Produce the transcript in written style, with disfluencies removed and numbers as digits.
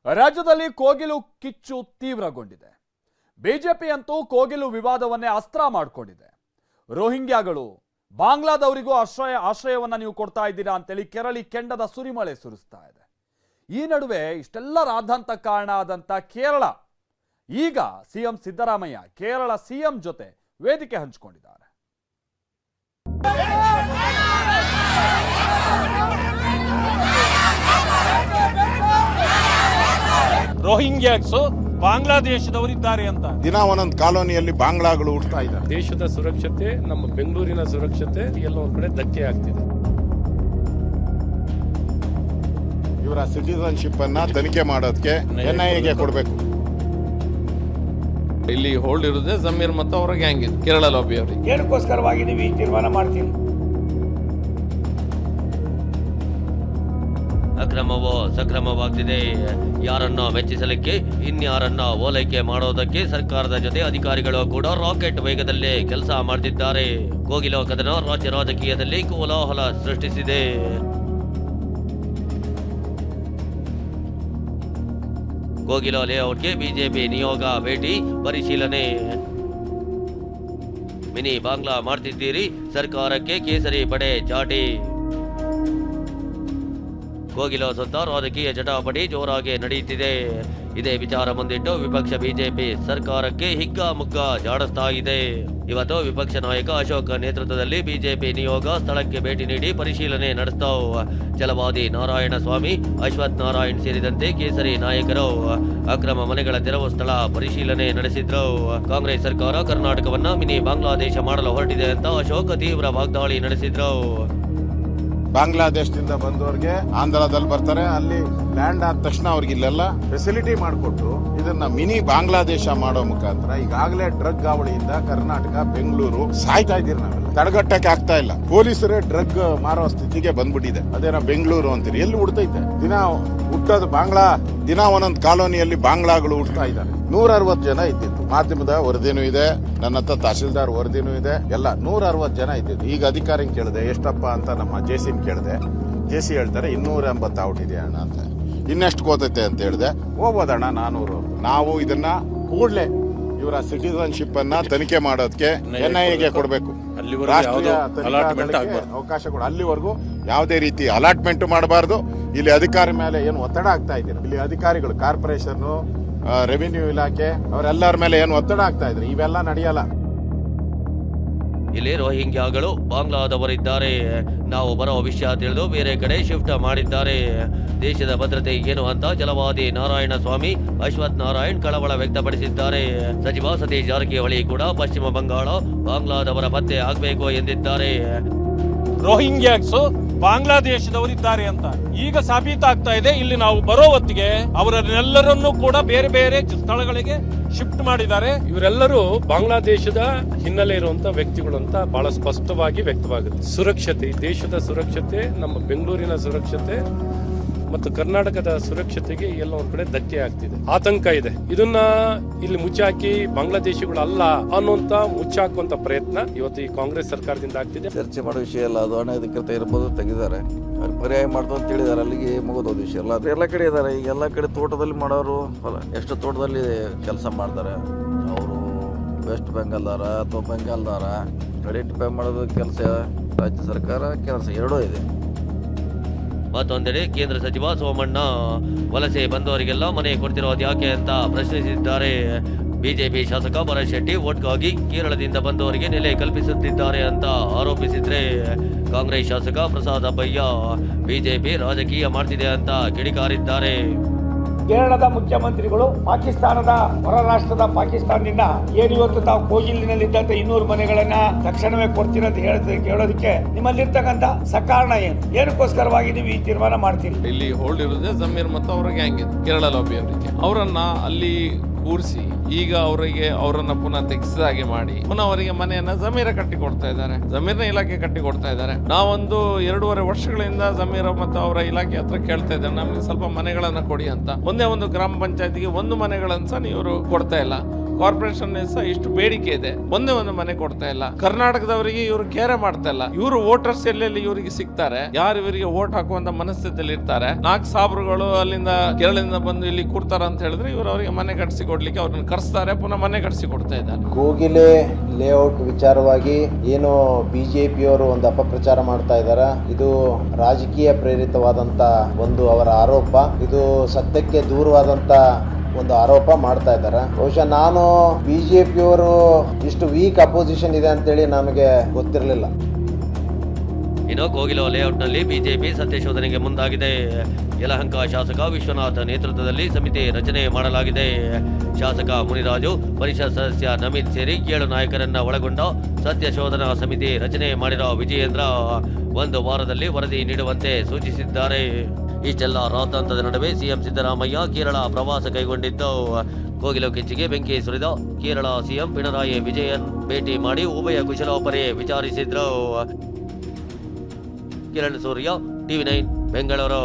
ರಾಜ್ಯದಲ್ಲಿ ಕೋಗಿಲು ಕಿಚ್ಚು ತೀವ್ರಗೊಂಡಿದೆ. ಬಿಜೆಪಿ ಅಂತೂ ಕೋಗಿಲು ವಿವಾದವನ್ನೇ ಅಸ್ತ್ರ ಮಾಡಿಕೊಂಡಿದೆ. ರೋಹಿಂಗ್ಯಾಗಳು ಬಾಂಗ್ಲಾದವರಿಗೂ ಆಶ್ರಯವನ್ನ ನೀವು ಕೊಡ್ತಾ ಇದ್ದೀರಾ ಅಂತೇಳಿ ಕೆರಳಿ ಕೆಂಡದ ಸುರಿಮಳೆ ಸುರಿಸ್ತಾ ಇದೆ. ಈ ನಡುವೆ ಇಷ್ಟೆಲ್ಲ ರಾದ್ಧಾಂತ ಕಾರಣ ಆದಂತ ಕೇರಳ ಈಗ ಸಿಎಂ ಸಿದ್ದರಾಮಯ್ಯ ಕೇರಳ ಸಿಎಂ ಜೊತೆ ವೇದಿಕೆ ಹಂಚಿಕೊಂಡಿದ್ದಾರೆ. ರೋಹಿಂಗ್ಯಾಸ್ ಬಾಂಗ್ಲಾದೇಶದವರಿದ್ದಾರೆ ಅಂತ ದಿನ ಒಂದೊಂದು ಕಾಲೋನಿಯಲ್ಲಿ ಬಾಂಗ್ಲಾಗಳು ಹುಡ್ತಾ ಇದ್ದಾರೆ. ದೇಶದ ಸುರಕ್ಷತೆ, ನಮ್ಮ ಬೆಂಗಳೂರಿನ ಸುರಕ್ಷತೆ ಎಲ್ಲ ಒಂದ್ ಕಡೆ ಧಕ್ಕೆ ಆಗ್ತಿದೆ. ಇವರ ಸಿಟಿಸನ್ಶಿಪ್ ಅನ್ನ ತನಿಖೆ ಮಾಡೋದಕ್ಕೆ ಎನ್ಐಎಗೆ ಕೊಡಬೇಕು. ಇಲ್ಲಿ ಹೋಲ್ಡ್ ಇರುವುದೇ ಜಮೀರ್ ಮತ್ತು ಅವರ ಗ್ಯಾಂಗ್ ಇದೆ, ಕೇರಳ ಲಾಬಿ ಅವರಿಗೆ. ಏನಕ್ಕೋಸ್ಕರವಾಗಿ ನೀವು ಈ ತೀರ್ಮಾನ ಮಾಡ್ತೀವಿ? ಅಕ್ರಮವೋ ಸಕ್ರಮವಾಗ್ತಿದೆ. ಯಾರನ್ನ ಮೆಚ್ಚಿಸಲಿಕ್ಕೆ ಇನ್ಯಾರನ್ನ ಓಲೈಕೆ ಮಾಡೋದಕ್ಕೆ ಸರ್ಕಾರದ ಜೊತೆ ಅಧಿಕಾರಿಗಳು ಕೂಡ ರಾಕೆಟ್ ವೇಗದಲ್ಲೇ ಕೆಲಸ ಮಾಡ್ತಿದ್ದಾರೆ. ಕೋಗಿಲ ಕದನ ರಾಜ್ಯ ರಾಜಕೀಯದಲ್ಲಿ ಕೋಲಾಹಲ ಸೃಷ್ಟಿಸಿದೆ. ಕೋಗಿಲ ಲೇಔಟ್ಗೆ ಬಿಜೆಪಿ ನಿಯೋಗ ಭೇಟಿ ಪರಿಶೀಲನೆ. ಮಿನಿ ಬಾಂಗ್ಲಾ ಮಾಡ್ತಿದ್ದೀರಿ, ಸರ್ಕಾರಕ್ಕೆ ಕೇಸರಿ ಪಡೆ ಚಾಟಿ. ಕೋಗಿಲ ಸುತ್ತ ರಾಜಕೀಯ ಜಟಾಪಟಿ ಜೋರಾಗಿ ನಡೆಯುತ್ತಿದೆ. ಇದೇ ವಿಚಾರ ಮುಂದಿಟ್ಟು ವಿಪಕ್ಷ ಬಿಜೆಪಿ ಸರ್ಕಾರಕ್ಕೆ ಹಿಗ್ಗಾಮುಗ್ಗ ಜಾಡಿಸ್ತಾ ಇದೆ. ಇವತ್ತು ವಿಪಕ್ಷ ನಾಯಕ ಅಶೋಕ್ ನೇತೃತ್ವದಲ್ಲಿ ಬಿಜೆಪಿ ನಿಯೋಗ ಸ್ಥಳಕ್ಕೆ ಭೇಟಿ ನೀಡಿ ಪರಿಶೀಲನೆ ನಡೆಸ್ತಾವ್. ಛಲವಾದಿ ನಾರಾಯಣ ಸ್ವಾಮಿ, ಅಶ್ವಥ್ ನಾರಾಯಣ್ ಸೇರಿದಂತೆ ಕೇಸರಿ ನಾಯಕರು ಅಕ್ರಮ ಮನೆಗಳ ತೆರವು ಸ್ಥಳ ಪರಿಶೀಲನೆ ನಡೆಸಿದ್ರು. ಕಾಂಗ್ರೆಸ್ ಸರ್ಕಾರ ಕರ್ನಾಟಕವನ್ನ ಮಿನಿ ಬಾಂಗ್ಲಾದೇಶ ಮಾಡಲು ಹೊರಟಿದೆ ಅಂತ ಅಶೋಕ್ ತೀವ್ರ ವಾಗ್ದಾಳಿ ನಡೆಸಿದ್ರು. ಬಾಂಗ್ಲಾದೇಶದಿಂದ ಬಂದವರಿಗೆ ಆಂಧ್ರದಲ್ಲಿ ಬರ್ತಾರೆ, ಅಲ್ಲಿ ಲ್ಯಾಂಡ್ ಆದ ತಕ್ಷಣ ಅವ್ರಿಗೆ ಇಲ್ಲೆಲ್ಲ ಫೆಸಿಲಿಟಿ ಮಾಡಿಕೊಟ್ಟು ಇದನ್ನ ಮಿನಿ ಬಾಂಗ್ಲಾದೇಶ ಮಾಡೋ ಮುಖಾಂತರ ಈಗಾಗಲೇ ಡ್ರಗ್ ಹಾವಳಿಯಿಂದ ಕರ್ನಾಟಕ, ಬೆಂಗಳೂರು ಸಾಯ್ತಾ ಇದೀರಿ. ನಾವೆಲ್ಲ ತಡೆಗಟ್ಟಕ್ಕೆ ಆಗ್ತಾ ಇಲ್ಲ. ಪೊಲೀಸರೇ ಡ್ರಗ್ ಮಾರೋ ಸ್ಥಿತಿಗೆ ಬಂದ್ಬಿಟ್ಟಿದೆ. ಅದೇನೋ ಬೆಂಗಳೂರು ಅಂತೀರಿ, ಎಲ್ಲಿ ಹುಡ್ತೈತೆ? ದಿನ ಹುಟ್ಟೋದು ಬಾಂಗ್ಲಾ. ದಿನ ಒಂದೊಂದು ಕಾಲೋನಿಯಲ್ಲಿ ಬಾಂಗ್ಲಾಗಳು ಹುಡ್ತಾ ಇದ್ದಾರೆ. 160 ಜನ ಇದ್ದಿತ್ತು. ಮಾಧ್ಯಮದ ವರದಿನೂ ಇದೆ, ನನ್ನ ಹತ್ರ ತಹಶೀಲ್ದಾರ್ ವರದಿನೂ ಇದೆ, ಎಲ್ಲ 160 ಜನ ಇದ್ದಿದ್ದು. ಈಗ ಅಧಿಕಾರಿ ಕೇಳಿದೆ ಎಷ್ಟಪ್ಪ ಅಂತ, ನಮ್ಮ ಜೆಸಿನ್ ಕೇಳಿದೆ. ಜೆಸಿ ಹೇಳ್ತಾರೆ 280 ಔಟಿದೆ ಅಣ್ಣ ಅಂತ. ಇನ್ನೆಷ್ಟು ಕೋತೈತೆ ಅಂತ ಹೇಳಿದೆ. ಹೋಗ್ಬೋದಣ್ಣ 400. ನಾವು ಇದನ್ನ ಕೂಡಲೇ ಇವರ ಸಿಟಿಸನ್ಶಿಪ್ ಅನ್ನ ತನಿಖೆ ಮಾಡೋದಕ್ಕೆ ಎನ್ಐಎಗೆ ಕೊಡಬೇಕು. ರಾಷ್ಟ್ರೀಯ ಅವಕಾಶ ಕೊಡ. ಅಲ್ಲಿವರೆಗೂ ಯಾವುದೇ ರೀತಿ ಅಲಾಟ್ಮೆಂಟ್ ಮಾಡಬಾರ್ದು. ಇಲ್ಲಿ ಅಧಿಕಾರಿ ಮೇಲೆ ಏನು ಒತ್ತಡ ಆಗ್ತಾ ಇದ್ದೀರಿ? ಇಲ್ಲಿ ಅಧಿಕಾರಿಗಳು, ಕಾರ್ಪೊರೇಷನ್, ರೆವಿನ್ಯೂ ಇಲಾಖೆ ಅವರೆಲ್ಲರ ಮೇಲೆ ಏನು ಒತ್ತಡ ಆಗ್ತಾ ಇದ್ರಿ? ಇವೆಲ್ಲ ನಡೆಯಲ್ಲ. ಇಲ್ಲಿ ರೋಹಿಂಗ್ಯಾಗಳು ಬಾಂಗ್ಲಾದವರಿದ್ದಾರೆ, ನಾವು ಬರೋ ವಿಷಯ ತಿಳಿದು ಬೇರೆ ಕಡೆ ಶಿಫ್ಟ್ ಮಾಡಿದ್ದಾರೆ. ದೇಶದ ಭದ್ರತೆ ಏನು ಅಂತ ಛಲವಾದಿ ನಾರಾಯಣ ಸ್ವಾಮಿ, ಅಶ್ವಥ್ ನಾರಾಯಣ್ ಕಳವಳ ವ್ಯಕ್ತಪಡಿಸಿದ್ದಾರೆ. ಸಚಿವ ಸತೀಶ್ ಜಾರಕಿಹೊಳಿ ಕೂಡ ಪಶ್ಚಿಮ ಬಂಗಾಳ, ಬಾಂಗ್ಲಾದವರ ಪತ್ತೆ ಆಗಬೇಕು ಎಂದಿದ್ದಾರೆ. ರೋಹಿಂಗ್ಯಾಸ್ ಬಾಂಗ್ಲಾದೇಶದವರಿದ್ದಾರೆ ಅಂತ ಈಗ ಸಾಬೀತಾಗ್ತಾ ಇದೆ. ಇಲ್ಲಿ ನಾವು ಬರೋ ಹೊತ್ತಿಗೆ ಅವರನ್ನೆಲ್ಲರನ್ನೂ ಕೂಡ ಬೇರೆ ಬೇರೆ ಸ್ಥಳಗಳಿಗೆ ಶಿಫ್ಟ್ ಮಾಡಿದ್ದಾರೆ. ಇವರೆಲ್ಲರೂ ಬಾಂಗ್ಲಾದೇಶದ ಹಿನ್ನೆಲೆ ಇರುವಂತ ವ್ಯಕ್ತಿಗಳು ಅಂತ ಬಹಳ ಸ್ಪಷ್ಟವಾಗಿ ವ್ಯಕ್ತವಾಗುತ್ತೆ. ಸುರಕ್ಷತೆ, ದೇಶದ ಸುರಕ್ಷತೆ, ನಮ್ಮ ಬೆಂಗಳೂರಿನ ಸುರಕ್ಷತೆ ಮತ್ತು ಕರ್ನಾಟಕದ ಸುರಕ್ಷತೆಗೆ ಎಲ್ಲ ಒಂದ್ ಕಡೆ ಧಕ್ಕೆ ಆಗ್ತಿದೆ, ಆತಂಕ ಇದೆ. ಇದನ್ನ ಇಲ್ಲಿ ಮುಚ್ಚಾಕಿ ಬಾಂಗ್ಲಾದೇಶಿಗಳು ಅಲ್ಲ ಅನ್ನುವಂತ ಮುಚ್ಚಾಕುವಂತ ಪ್ರಯತ್ನ ಇವತ್ತು ಈ ಕಾಂಗ್ರೆಸ್ ಸರ್ಕಾರದಿಂದ ಆಗ್ತಿದೆ. ಚರ್ಚೆ ಮಾಡೋ ವಿಷಯ ಅಲ್ಲ ಅದು. ಅನಧಿಕೃತ ಇರ್ಬೋದು, ತೆಗಿದ್ದಾರೆ. ಅವ್ರು ಪರ್ಯಾಯ ಮಾಡ್ದು ಅಂತ ಹೇಳಿದಾರೆ. ಅಲ್ಲಿಗೆ ಮುಗಿದೋದ ವಿಷಯ ಅಲ್ಲ. ಎಲ್ಲ ಕಡೆ ಇದ್ದಾರೆ. ಈಗ ಎಲ್ಲ ಕಡೆ ತೋಟದಲ್ಲಿ ಮಾಡೋರು ಅಲ್ಲ, ಎಷ್ಟು ತೋಟದಲ್ಲಿ ಕೆಲಸ ಮಾಡ್ತಾರೆ. ಅವರು ವೆಸ್ಟ್ ಬೆಂಗಾಲ್ದಾರ ಅಥವಾ ಬೆಂಗಾಲ್ದಾರ ಐಡೆಂಟಿಫೈ ಮಾಡೋದು ಕೆಲಸ ರಾಜ್ಯ ಸರ್ಕಾರ ಕೆಲಸ ಎರಡೂ ಇದೆ. ಮತ್ತೊಂದೆಡೆ ಕೇಂದ್ರ ಸಚಿವ ಸೋಮಣ್ಣ ವಲಸೆ ಬಂದವರಿಗೆಲ್ಲ ಮನೆ ಕೊಡ್ತಿರೋದು ಯಾಕೆ ಅಂತ ಪ್ರಶ್ನಿಸಿದ್ದಾರೆ. ಬಿಜೆಪಿ ಶಾಸಕ ಭರತ್ ಶೆಟ್ಟಿ ಒಟ್ಗಾಗಿ ಕೇರಳದಿಂದ ಬಂದವರಿಗೆ ನೆಲೆ ಕಲ್ಪಿಸುತ್ತಿದ್ದಾರೆ ಅಂತ ಆರೋಪಿಸಿದ್ರೆ, ಕಾಂಗ್ರೆಸ್ ಶಾಸಕ ಪ್ರಸಾದ್ ಅಬ್ಬಯ್ಯ ಬಿಜೆಪಿ ರಾಜಕೀಯ ಮಾಡ್ತಿದೆ ಅಂತ ಕಿಡಿಕಾರಿದ್ದಾರೆ. ಕೇರಳದ ಮುಖ್ಯಮಂತ್ರಿಗಳು ಪಾಕಿಸ್ತಾನದ ಹೊರ ರಾಷ್ಟ್ರದ ಪಾಕಿಸ್ತಾನದಿಂದ ಏನು ಇವತ್ತು ತಾವು ಕೋಗಿಲಿನಲ್ಲಿದ್ದಂತ 200 ಮನೆಗಳನ್ನ ತಕ್ಷಣವೇ ಕೊಡ್ತೀರ ಅಂತ ಹೇಳೋದಕ್ಕೆ ನಿಮ್ಮಲ್ಲಿರ್ತಕ್ಕಂಥ ಸಕಾರಣ ಏನು? ಏನಕ್ಕೋಸ್ಕರವಾಗಿ ನೀವು ಈ ತೀರ್ಮಾನ ಮಾಡ್ತೀರಿ? ಇಲ್ಲಿ ಹೋಲ್ಡ್ ಇರುವುದೇ ಜಮೀರ್ ಮತ್ತು ಅವರ ಗ್ಯಾಂಗ್ ಇದೆ, ಕೇರಳ ಲಾಬಿ ಅವರಿಗೆ. ಅವರನ್ನ ಅಲ್ಲಿ ಕೂರಿಸಿ ಈಗ ಅವರನ್ನ ಪುನಃ ತೆಗೆಸಿದ ಹಾಗೆ ಮಾಡಿ ಪುನಃ ಅವರಿಗೆ ಮನೆಯನ್ನ ಜಮೀರ ಕಟ್ಟಿ ಕೊಡ್ತಾ ಇದ್ದಾರೆ, ಜಮೀರಿನ ಇಲಾಖೆ ಕಟ್ಟಿ ಕೊಡ್ತಾ ಇದ್ದಾರೆ. ನಾವೊಂದು 2.5 ವರ್ಷಗಳಿಂದ ಜಮೀರ ಮತ್ತು ಅವರ ಇಲಾಖೆ ಹತ್ರ ಕೇಳ್ತಾ ಇದ್ದಾರೆ, ನಮ್ಗೆ ಸ್ವಲ್ಪ ಮನೆಗಳನ್ನ ಕೊಡಿ ಅಂತ. ಒಂದೇ ಒಂದು ಗ್ರಾಮ ಪಂಚಾಯತಿಗೆ 1 ಮನೆಗಳನ್ನ ಸಹ ನೀವು ಕೊಡ್ತಾ ಇಲ್ಲ. ಕಾರ್ಪೊರೇಷನ್ ಸಹ ಇಷ್ಟು ಬೇಡಿಕೆ ಇದೆ, ಒಂದೇ ಒಂದು ಮನೆ ಕೊಡ್ತಾ ಇಲ್ಲ. ಕರ್ನಾಟಕದವರಿಗೆ ಇವರು ಕೇರೆ ಮಾಡ್ತಾ ಇಲ್ಲ. ಇವರು ವೋಟರ್ಸ್ ಎಲ್ಲೆಲ್ಲಿ ಇವರಿಗೆ ಸಿಗ್ತಾರೆ, ಯಾರು ಇವರಿಗೆ ವೋಟ್ ಹಾಕುವಂತ ಮನಸ್ಥಿತಿಯಲ್ಲಿ ಇರ್ತಾರೆ. 4 ಸಾಬ್ರುಗಳು ಅಲ್ಲಿಂದ ಕೇರಳದಿಂದ ಬಂದು ಇಲ್ಲಿ ಕೂರ್ತಾರ ಅಂತ ಹೇಳಿದ್ರೆ ಇವರು ಅವರಿಗೆ ಮನೆ ಕಟ್ಟಿಸಿ ಕೊಡ್ಲಿಕ್ಕೆ ಅವ್ರನ್ನ ಕರೆಸ್ತಾರೆ, ಪುನಃ ಮನೆ ಕಟ್ಟಿಸಿ ಕೊಡ್ತಾ ಇದ್ದಾರೆ. ಕೋಗಿಲೆ ಲೇಔಟ್ ವಿಚಾರವಾಗಿ ಏನು ಬಿಜೆಪಿಯವರು ಒಂದು ಅಪಪ್ರಚಾರ ಮಾಡ್ತಾ ಇದ್ದಾರೆ, ಇದು ರಾಜಕೀಯ ಪ್ರೇರಿತವಾದಂತ ಒಂದು ಅವರ ಆರೋಪ. ಇದು ಸತ್ಯಕ್ಕೆ ದೂರವಾದಂತ ಒಂದು ಆರೋಪ ಮಾಡ್ತಾ ಇದ್ದಾರೆ. ಬಹುಶಃ ನಾನು ಬಿಜೆಪಿಯವರು ಇಷ್ಟು ವೀಕ್ ಅಪೋಸಿಷನ್ ಇದೆ ಅಂತೇಳಿ ನನಗೆ ಗೊತ್ತಿರಲಿಲ್ಲ. ಇನ್ನು ಕೋಗಿಲು ಲೇಔಟ್ನಲ್ಲಿ ಬಿಜೆಪಿ ಸತ್ಯಶೋಧನೆಗೆ ಮುಂದಾಗಿದೆ. ಯಲಹಂಕ ಶಾಸಕ ವಿಶ್ವನಾಥ್ ನೇತೃತ್ವದಲ್ಲಿ ಸಮಿತಿ ರಚನೆ ಮಾಡಲಾಗಿದೆ. ಶಾಸಕ ಮುನಿರಾಜು, ಪರಿಷತ್ ಸದಸ್ಯ ನವೀನ್ ಸೇರಿ 7 ನಾಯಕರನ್ನ ಒಳಗೊಂಡ ಸತ್ಯಶೋಧನಾ ಸಮಿತಿ ರಚನೆ ಮಾಡಿರೋ ವಿಜಯೇಂದ್ರ 1 ವಾರದಲ್ಲಿ ವರದಿ ನೀಡುವಂತೆ ಸೂಚಿಸಿದ್ದಾರೆ. ಇಷ್ಟೆಲ್ಲ ರಾತಾಂತದ ನಡುವೆ ಸಿಎಂ ಸಿದ್ದರಾಮಯ್ಯ ಕೇರಳ ಪ್ರವಾಸ ಕೈಗೊಂಡಿದ್ದು, ಕೋಗಿಲು ಕಿಚ್ಚಿಗೆ ಬೆಂಕಿ ಸುರಿದ ಕೇರಳ ಸಿಎಂ ಪಿಣರಾಯಿ ವಿಜಯನ್ ಭೇಟಿ ಮಾಡಿ ಉಭಯ ಕುಶಲೋಪರಿ ವಿಚಾರಿಸಿದ್ರು. ಕಿರಣ್ ಸೂರ್ಯ, ಟಿವಿ9 ಬೆಂಗಳೂರು.